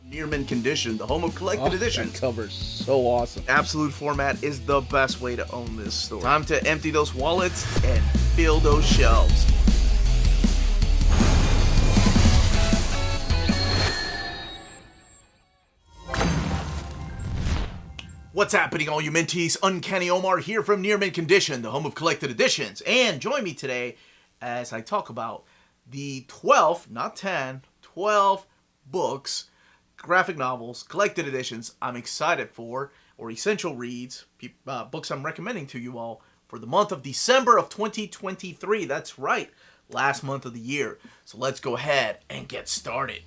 Near mint condition, the home of collected editions. That cover's so awesome. Absolute format is the best way to own this store. Time to empty those wallets and fill those shelves. What's happening, all you minties? Uncanny Omar here from Near Mint Condition, the home of collected editions. And join me today as I talk about the 12, not 10, 12 books, graphic novels, collected editions I'm excited for, or essential reads, books I'm recommending to you all for the month of December of 2023. That's right, last month of the year. So let's go ahead and get started.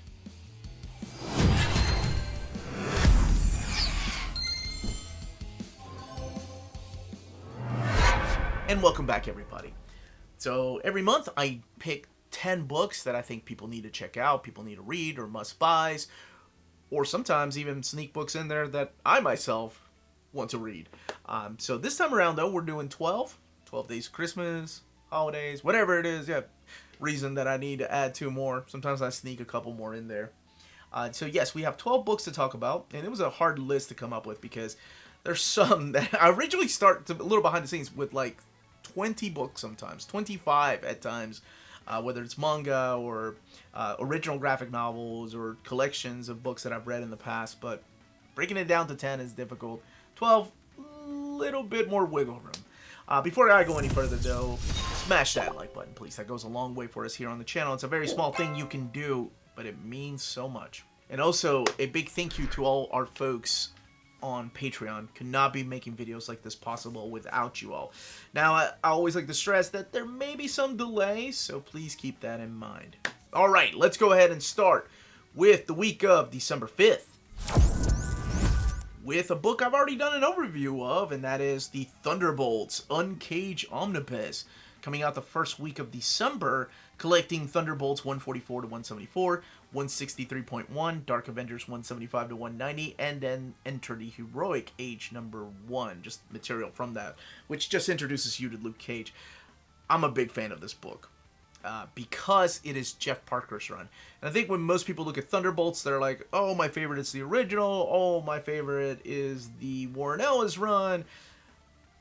And welcome back, everybody. So every month I pick 10 books that I think people need to check out, people need to read, or must-buys, or sometimes even sneak books in there that I myself want to read. So this time around, though, we're doing 12 days of Christmas, holidays, whatever it is. Yeah, reason that I need to add 2 more. Sometimes I sneak a couple more in there. So yes, we have 12 books to talk about, and it was a hard list to come up with because there's some that I originally start a little behind the scenes with like 20 books sometimes, 25 at times. Whether it's manga or original graphic novels or collections of books that I've read in the past, but breaking it down to 10 is difficult. 12, a little bit more wiggle room. Before I go any further, though, smash that like button, please. That goes a long way for us here on the channel. It's a very small thing you can do, but it means so much. And also, a big thank you to all our folks on Patreon. Could not be making videos like this possible without you all. Now, I always like to stress that there may be some delay, so please keep that in mind. Alright, let's go ahead and start with the week of December 5th. With a book I've already done an overview of, and that is the Thunderbolts Uncage Omnibus. Coming out the first week of December, collecting Thunderbolts 144 to 174, 163.1, Dark Avengers 175 to 190, and then enter the Heroic Age number 1, just material from that, which just introduces you to Luke Cage. I'm a big fan of this book because it is Jeff Parker's run. And I think when most people look at Thunderbolts, they're like, oh, my favorite is the original, oh, my favorite is the Warren Ellis run.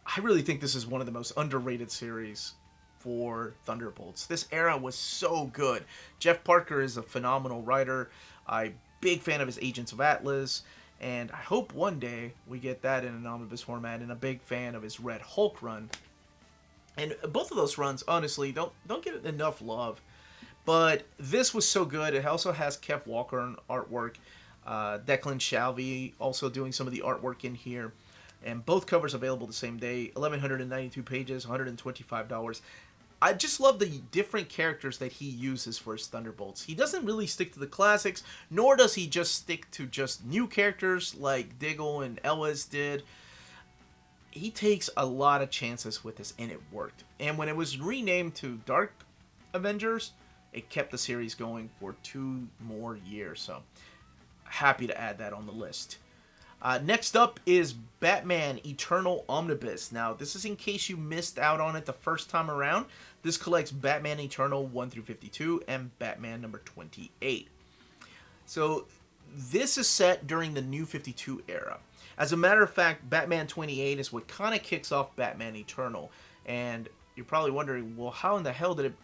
I really think this is one of the most underrated series for Thunderbolts. This era was so good. Jeff Parker is a phenomenal writer. I'm a big fan of his Agents of Atlas, and I hope one day we get that in an omnibus format, and a big fan of his Red Hulk run. And both of those runs, honestly, don't get enough love. But this was so good. It also has Kev Walker on artwork. Declan Shalvey also doing some of the artwork in here. And both covers available the same day. 1,192 pages, $125. I just love the different characters that he uses for his Thunderbolts. He doesn't really stick to the classics, nor does he just stick to just new characters like Diggle and Ellis did. He takes a lot of chances with this, and it worked. And when it was renamed to Dark Avengers, it kept the series going for 2 more years. So, happy to add that on the list. Next up is Batman Eternal Omnibus. Now, this is in case you missed out on it the first time around. This collects Batman Eternal 1 through 52 and Batman number 28. So, this is set during the New 52 era. As a matter of fact, Batman 28 is what kind of kicks off Batman Eternal. And you're probably wondering, well, how in the hell did it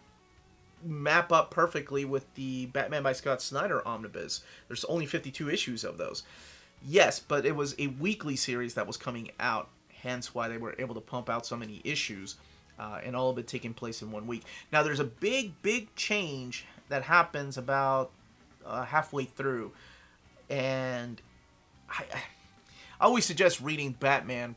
map up perfectly with the Batman by Scott Snyder Omnibus? There's only 52 issues of those. Yes, but it was a weekly series that was coming out, hence why they were able to pump out so many issues, and all of it taking place in 1 week. Now, there's a big change that happens about halfway through, and I always suggest reading Batman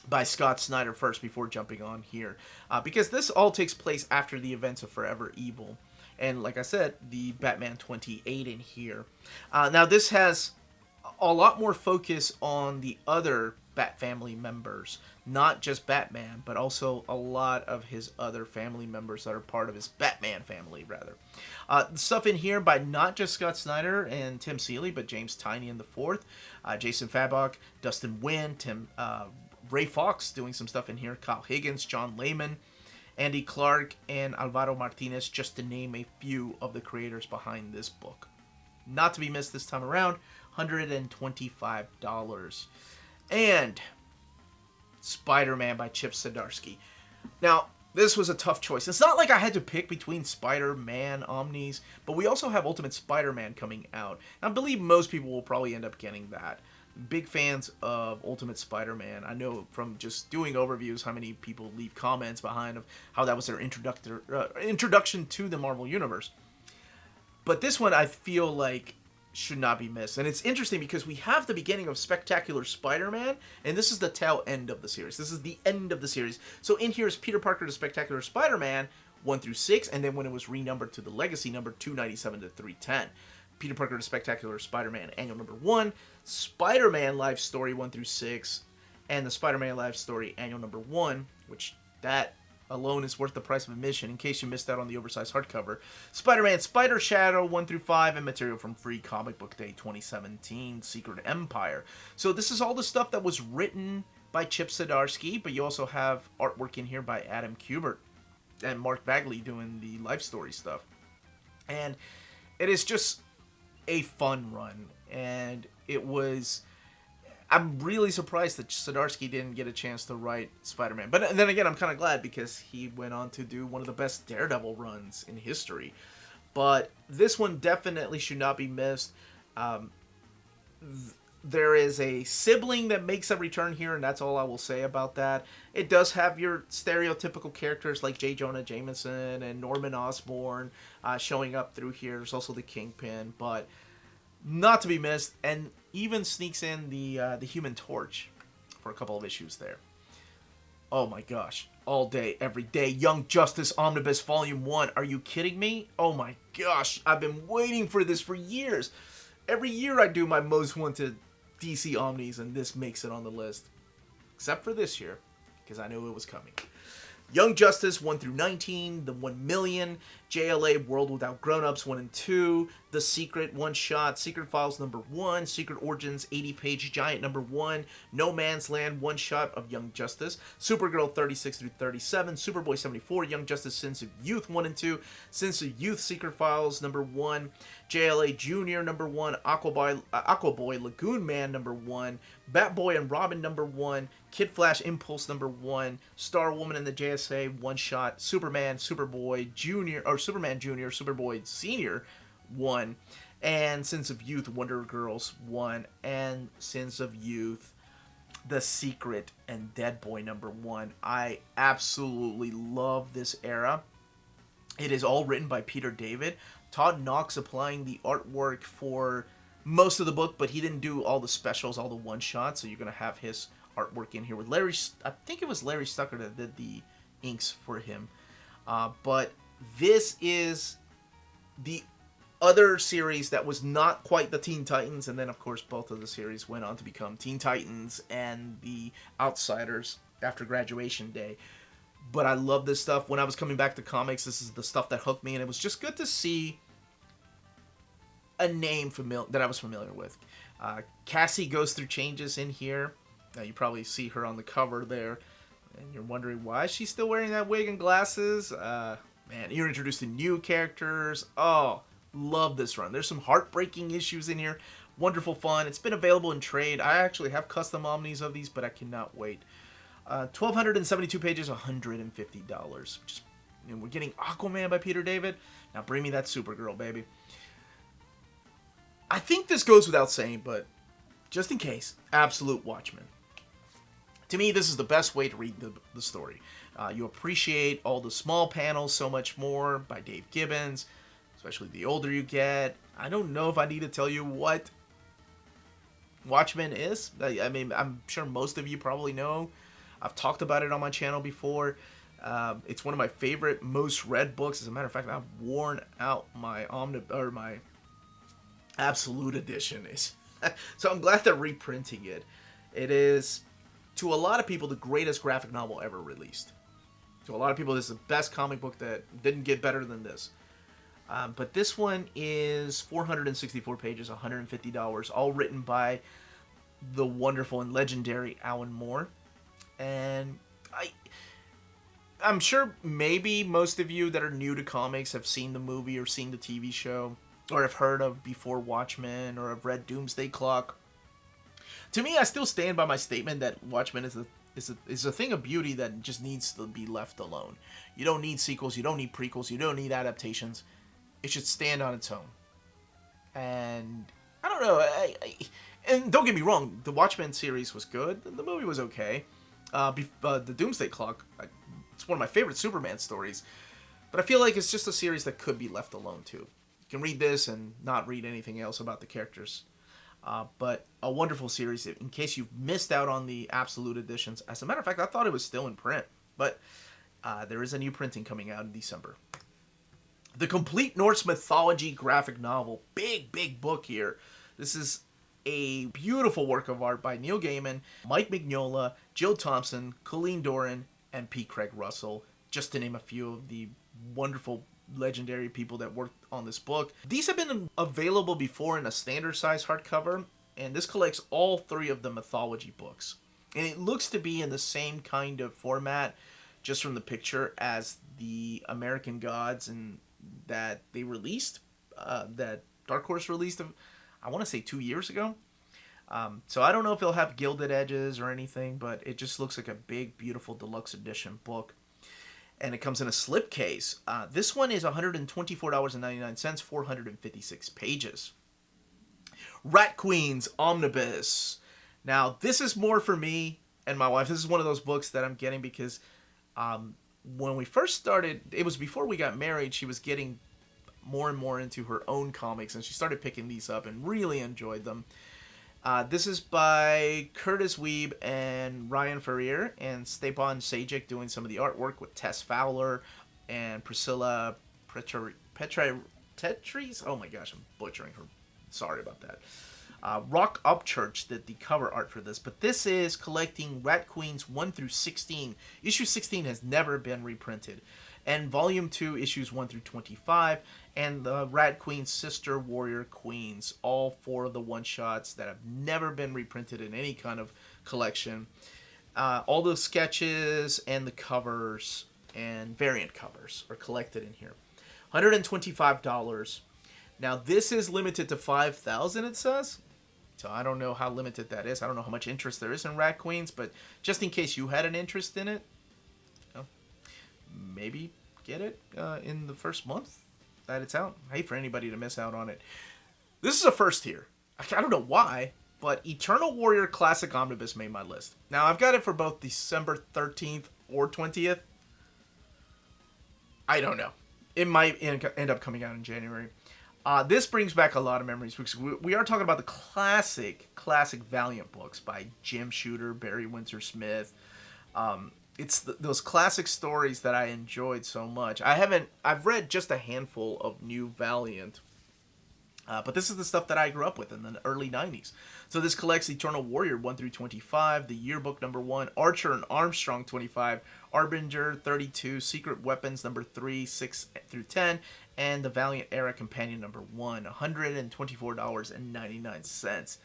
by Scott Snyder first before jumping on here, because this all takes place after the events of Forever Evil, and like I said, the Batman 28 in here. Now, this has a lot more focus on the other Bat family members, not just Batman, but also a lot of his other family members that are part of his Batman family, rather. Stuff in here by not just Scott Snyder and Tim Seeley, but James Tynion IV, Jason Fabok, Dustin Nguyen, Ray Fox doing some stuff in here, Kyle Higgins, John Layman, Andy Clark, and Alvaro Martinez, just to name a few of the creators behind this book. Not to be missed this time around, $125. And Spider-Man by Chip Zdarsky. Now, this was a tough choice. It's not like I had to pick between Spider-Man Omnis, but we also have Ultimate Spider-Man coming out. And I believe most people will probably end up getting that. Big fans of Ultimate Spider-Man. I know from just doing overviews how many people leave comments behind of how that was their introduction to the Marvel Universe. But this one I feel like should not be missed. And it's interesting because we have the beginning of Spectacular Spider-Man, and this is the tail end of the series. This is the end of the series. So in here is Peter Parker to Spectacular Spider-Man 1 through 6, and then when it was renumbered to the Legacy number 297 to 310. Peter Parker to Spectacular Spider-Man Annual number 1, Spider-Man Life Story 1 through 6, and the Spider-Man Life Story Annual number 1, which that alone is worth the price of admission in case you missed out on the oversized hardcover. Spider-Man Spider Shadow 1 through 5, and material from Free Comic Book Day 2017 Secret Empire. So this is all the stuff that was written by Chip Zdarsky, but you also have artwork in here by Adam Kubert and Mark Bagley doing the life story stuff. And it is just a fun run, and it was... I'm really surprised that Zdarsky didn't get a chance to write Spider-Man. But then again, I'm kind of glad because he went on to do one of the best Daredevil runs in history. But this one definitely should not be missed. There is a sibling that makes a return here, and that's all I will say about that. It does have your stereotypical characters like J. Jonah Jameson and Norman Osborn showing up through here. There's also the Kingpin, but not to be missed, and even sneaks in the Human Torch for a couple of issues there. Oh my gosh. All day, every day. Young Justice Omnibus Volume 1. Are you kidding me? Oh my gosh. I've been waiting for this for years. Every year I do my most wanted DC Omnis, and this makes it on the list. Except for this year, because I knew it was coming. Young Justice 1 through 19, The 1 Million, JLA World Without Grown-Ups 1 and 2, The Secret One Shot, Secret Files number 1, Secret Origins 80-page Giant number 1, No Man's Land One Shot of Young Justice, Supergirl 36 through 37, Superboy 74, Young Justice Sins of Youth 1 and 2, Sins of Youth Secret Files number 1, JLA Junior number 1, Aquaboy Lagoon Man number 1, Batboy and Robin number 1, Kid Flash Impulse number 1, Star Woman and the JSA One Shot, Superman, Superboy Junior, or Superman Junior, Superboy Senior 1, and Sins of Youth Wonder Girls 1, and Sins of Youth The Secret and Dead Boy number 1. I absolutely love this era. It is all written by Peter David. Todd Knox applying the artwork for most of the book, but he didn't do all the specials, all the one-shots, so you're going to have his artwork in here with Larry... I think it was Larry Stucker that did the inks for him. But this is the other series that was not quite the Teen Titans, and then, of course, both of the series went on to become Teen Titans and the Outsiders after Graduation Day. But I love this stuff. When I was coming back to comics, this is the stuff that hooked me, and it was just good to see a name that I was familiar with. Cassie goes through changes in here. You probably see her on the cover there, and you're wondering why she's still wearing that wig and glasses. Man, you're introduced to new characters. Oh, love this run. There's some heartbreaking issues in here. Wonderful fun. It's been available in trade. I actually have custom omnis of these, but I cannot wait. 1,272 pages, $150. Just, we're getting Aquaman by Peter David. Now bring me that Supergirl, baby. I think this goes without saying, but just in case, absolute Watchmen. To me, this is the best way to read the story. You appreciate all the small panels so much more by Dave Gibbons, especially the older you get. I don't know if I need to tell you what Watchmen is. I mean, I'm sure most of you probably know. I've talked about it on my channel before. It's one of my favorite, most read books. As a matter of fact, I've worn out my my Absolute Edition. So I'm glad they're reprinting it. It is, to a lot of people, the greatest graphic novel ever released. To a lot of people, this is the best comic book that didn't get better than this. But this one is 464 pages, $150, all written by the wonderful and legendary Alan Moore. And I'm sure maybe most of you that are new to comics have seen the movie or seen the TV show or have heard of before Watchmen, or have read Doomsday Clock. To me, I still stand by my statement that Watchmen is a thing of beauty that just needs to be left alone. You don't need sequels, you don't need prequels, you don't need adaptations. It should stand on its own. And I don't know. And don't get me wrong, the Watchmen series was good. The movie was okay. The Doomsday Clock, it's one of my favorite Superman stories. But I feel like it's just a series that could be left alone too. You can read this and not read anything else about the characters. But a wonderful series in case you've missed out on the Absolute editions. As a matter of fact, I thought it was still in print. But there is a new printing coming out in December. The Complete Norse Mythology graphic novel. Big book here. This is a beautiful work of art by Neil Gaiman, Mike Mignola, Jill Thompson, Colleen Doran, and P. Craig Russell, just to name a few of the wonderful, legendary people that worked on this book. These have been available before in a standard size hardcover, and this collects all 3 of the mythology books. And it looks to be in the same kind of format, just from the picture, as the American Gods and that they released, that Dark Horse released, I want to say 2 years ago. So I don't know if it'll have gilded edges or anything, but it just looks like a big, beautiful deluxe edition book. And it comes in a slipcase. This one is $124.99, 456 pages. Rat Queens Omnibus. Now, this is more for me and my wife. This is one of those books that I'm getting because when we first started, it was before we got married, she was getting more and more into her own comics, and she started picking these up and really enjoyed them. This is by Curtis Weeb and Ryan Ferrier, and Stepan Sajic doing some of the artwork with Tess Fowler and Priscilla Tetris. Oh my gosh, I'm butchering her. Sorry about that. Rock Upchurch did the cover art for this, but this is collecting Rat Queens 1 through 16. Issue 16 has never been reprinted. And Volume 2, Issues 1 through 25, and the Rat Queen Sister Warrior Queens, all 4 of the one-shots that have never been reprinted in any kind of collection. All the sketches and the covers and variant covers are collected in here. $125. Now, this is limited to 5,000, it says. So I don't know how limited that is. I don't know how much interest there is in Rat Queens, but just in case you had an interest in it, maybe get it in the first month that it's out. I hate for anybody to miss out on it. This is a first here. I don't know why, but Eternal Warrior Classic Omnibus made my list. Now, I've got it for both December 13th or 20th. I don't know. It might end up coming out in January. This brings back a lot of memories because we are talking about the classic Valiant books by Jim Shooter, Barry Windsor Smith. It's those classic stories that I enjoyed so much. I've read just a handful of new Valiant, but this is the stuff that I grew up with in the early 90s. So this collects Eternal Warrior 1 through 25, the Yearbook number 1, Archer and Armstrong 25, Arbinger 32, Secret Weapons number 3, 6 through 10, and the Valiant Era Companion number 1, $124.99.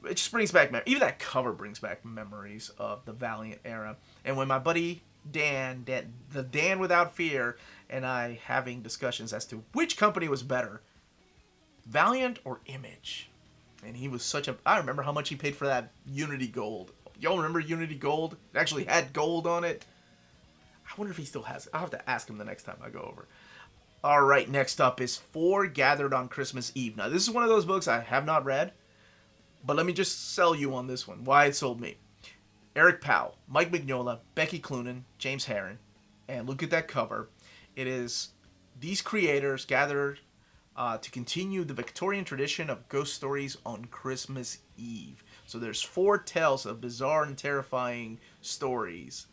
It just brings back memories. Even that cover brings back memories of the Valiant era. And when my buddy Dan, the Dan Without Fear, and I having discussions as to which company was better, Valiant or Image. And he was I remember how much he paid for that Unity Gold. Y'all remember Unity Gold? It actually had gold on it. I wonder if he still has it. I'll have to ask him the next time I go over. All right, next up is Four Gathered on Christmas Eve. Now, this is one of those books I have not read. But let me just sell you on this one. Why it sold me. Eric Powell, Mike Mignola, Becky Cloonan, James Herron. And look at that cover. It is these creators gathered to continue the Victorian tradition of ghost stories on Christmas Eve. So there's 4 tales of bizarre and terrifying stories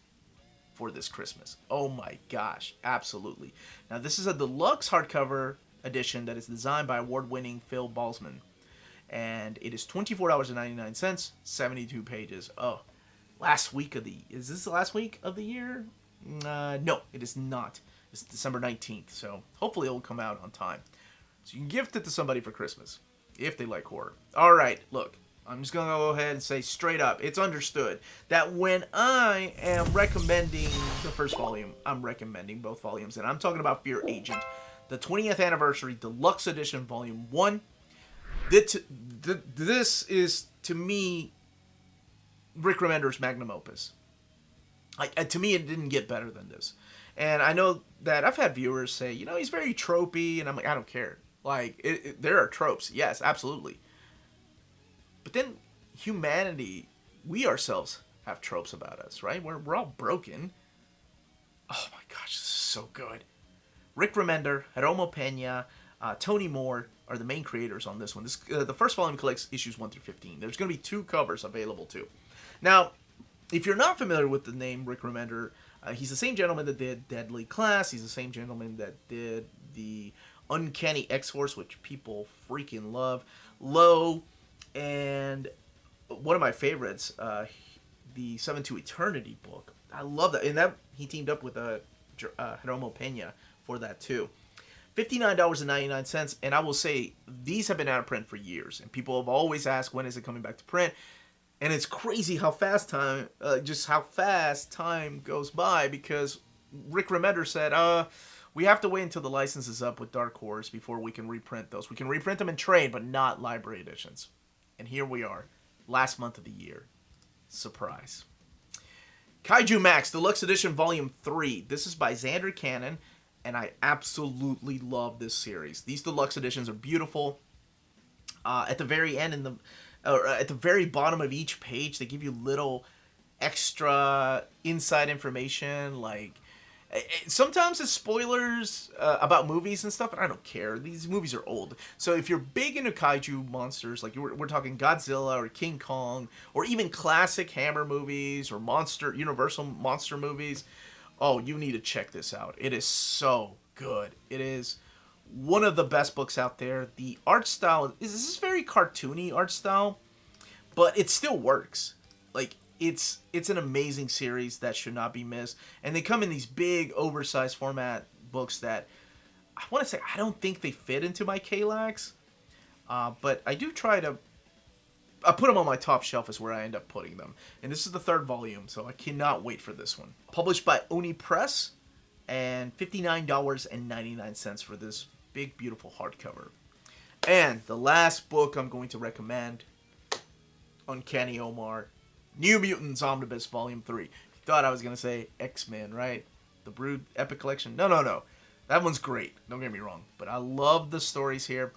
for this Christmas. Oh my gosh, absolutely. Now this is a deluxe hardcover edition that is designed by award-winning Phil Balsman. And it is $24.99, 72 pages. Oh, is this the last week of the year? No, it is not. It's December 19th, so hopefully it will come out on time. So you can gift it to somebody for Christmas, if they like horror. Alright, look, I'm just going to go ahead and say straight up, it's understood that when I am recommending the first volume, I'm recommending both volumes, and I'm talking about Fear Agent. the 20th Anniversary Deluxe Edition Volume 1. This is, to me, Rick Remender's magnum opus. To me, it didn't get better than this. And I know that I've had viewers say, he's very tropey, and I'm like, I don't care. Like, there are tropes, yes, absolutely. But then, humanity, we ourselves have tropes about us, right? We're all broken. Oh my gosh, this is so good. Rick Remender, Jeromo Pena, Tony Moore are the main creators on this one. The first volume collects issues 1 through 15. There's going to be 2 covers available too. Now, if you're not familiar with the name Rick Remender, he's the same gentleman that did Deadly Class. He's the same gentleman that did the Uncanny X-Force, which people freaking love. Low, and one of my favorites, the 7 to Eternity book. I love that. And that he teamed up with Jeromo Pena for that too. $59.99, and I will say these have been out of print for years, and people have always asked when is it coming back to print. And it's crazy how fast time goes by, because Rick Remender said, we have to wait until the license is up with Dark Horse before we can reprint those. We can reprint them in trade, but not library editions. And here we are, last month of the year. Surprise. Kaiju Max, Deluxe Edition Volume 3. This is by Xander Cannon, and I absolutely love this series. These deluxe editions are beautiful. At the very end, at the very bottom of each page, they give you little extra inside information, like sometimes it's spoilers about movies and stuff, and I don't care. These movies are old. So if you're big into kaiju monsters, like we're talking Godzilla or King Kong, or even classic Hammer movies or Universal monster movies, oh, you need to check this out. It is so good. It is one of the best books out there. The art style is very cartoony art style, but it still works. Like, it's an amazing series that should not be missed. And they come in these big, oversized format books that I want to say I don't think they fit into my Kallax, but I do try to. I put them on my top shelf is where I end up putting them. And this is the 3rd volume, so I cannot wait for this one. Published by Oni Press, and $59.99 for this big, beautiful hardcover. And the last book I'm going to recommend, Uncanny Omar, New Mutants Omnibus Volume 3. You thought I was going to say X-Men, right? The Brood Epic Collection? No. That one's great. Don't get me wrong. But I love the stories here.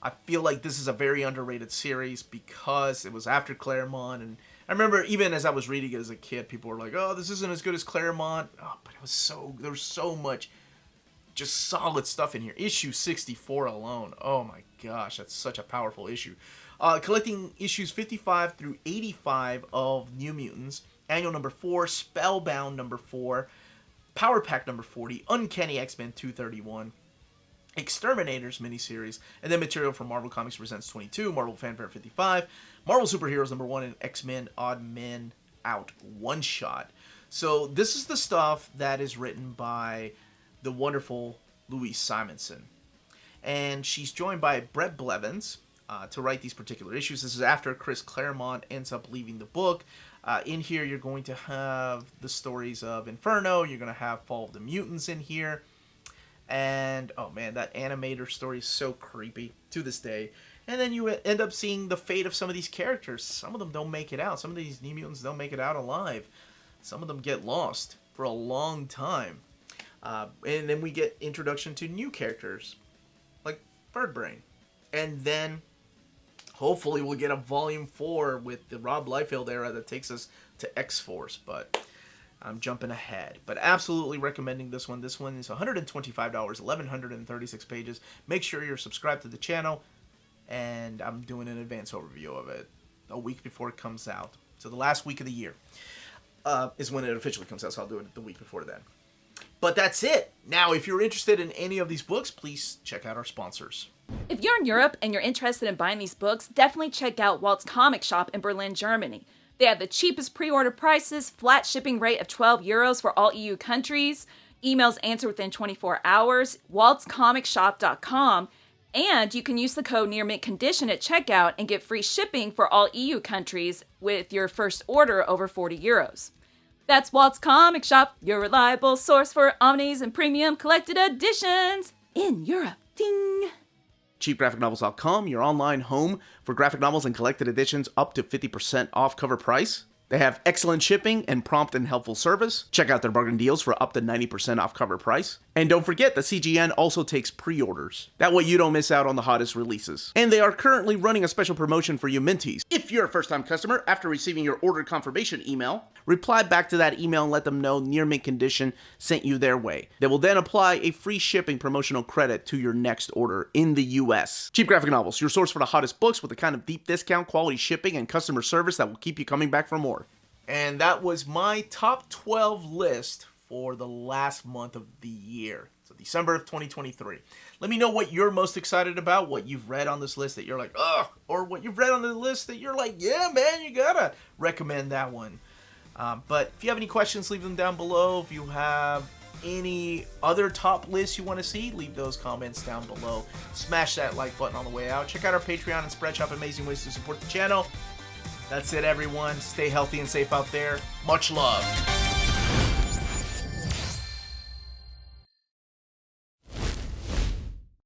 I feel like this is a very underrated series because it was after Claremont. And I remember even as I was reading it as a kid, people were like, oh, this isn't as good as Claremont. Oh, but there was so much just solid stuff in here. Issue 64 alone. Oh my gosh, that's such a powerful issue. Collecting issues 55 through 85 of New Mutants, Annual number 4, Spellbound number 4, Power Pack number 40, Uncanny X-Men 231, Exterminators miniseries, and then material from Marvel Comics Presents 22, Marvel Fanfare 55, Marvel Superheroes number 1, and X-Men Odd Men Out one-shot. So this is the stuff that is written by the wonderful Louise Simonson. And she's joined by Brett Blevins to write these particular issues. This is after Chris Claremont ends up leaving the book. In here, you're going to have the stories of Inferno. You're going to have Fall of the Mutants in here. And, oh man, that animator story is so creepy to this day. And then you end up seeing the fate of some of these characters. Some of them don't make it out. Some of these New Mutants don't make it out alive. Some of them get lost for a long time. And then we get introduction to new characters, like Birdbrain. And then, hopefully, we'll get a Volume 4 with the Rob Liefeld era that takes us to X-Force. But I'm jumping ahead. But absolutely recommending this one. This one is $125, 1,136 pages. Make sure you're subscribed to the channel. And I'm doing an advance overview of it a week before it comes out. So the last week of the year is when it officially comes out. So I'll do it the week before then. But that's it. Now, if you're interested in any of these books, please check out our sponsors. If you're in Europe and you're interested in buying these books, definitely check out Walt's Comic Shop in Berlin, Germany. They have the cheapest pre-order prices, flat shipping rate of €12 for all EU countries, emails answered within 24 hours, waltscomicshop.com, and you can use the code nearmintcondition at checkout and get free shipping for all EU countries with your first order over €40. That's Walt's Comic Shop, your reliable source for omnis and premium collected editions. in Europe. Ding! CheapGraphicNovels.com, your online home for graphic novels and collected editions up to 50% off cover price. They have excellent shipping and prompt and helpful service. Check out their bargain deals for up to 90% off cover price. And don't forget, the CGN also takes pre-orders. That way you don't miss out on the hottest releases. And they are currently running a special promotion for you Minties. If you're a first-time customer, after receiving your order confirmation email, reply back to that email and let them know Near Mint Condition sent you their way. They will then apply a free shipping promotional credit to your next order in the US. Cheap Graphic Novels, your source for the hottest books with the kind of deep discount, quality shipping, and customer service that will keep you coming back for more. And that was my top 12 list for the last month of the year. So December of 2023. Let me know what you're most excited about, what you've read on this list that you're like, ugh, or what you've read on the list that you're like, yeah, man, you gotta recommend that one. But if you have any questions, leave them down below. If you have any other top lists you want to see, leave those comments down below. Smash that like button on the way out. Check out our Patreon and Spread Shop, amazing ways to support the channel. That's it, everyone. Stay healthy and safe out there. Much love.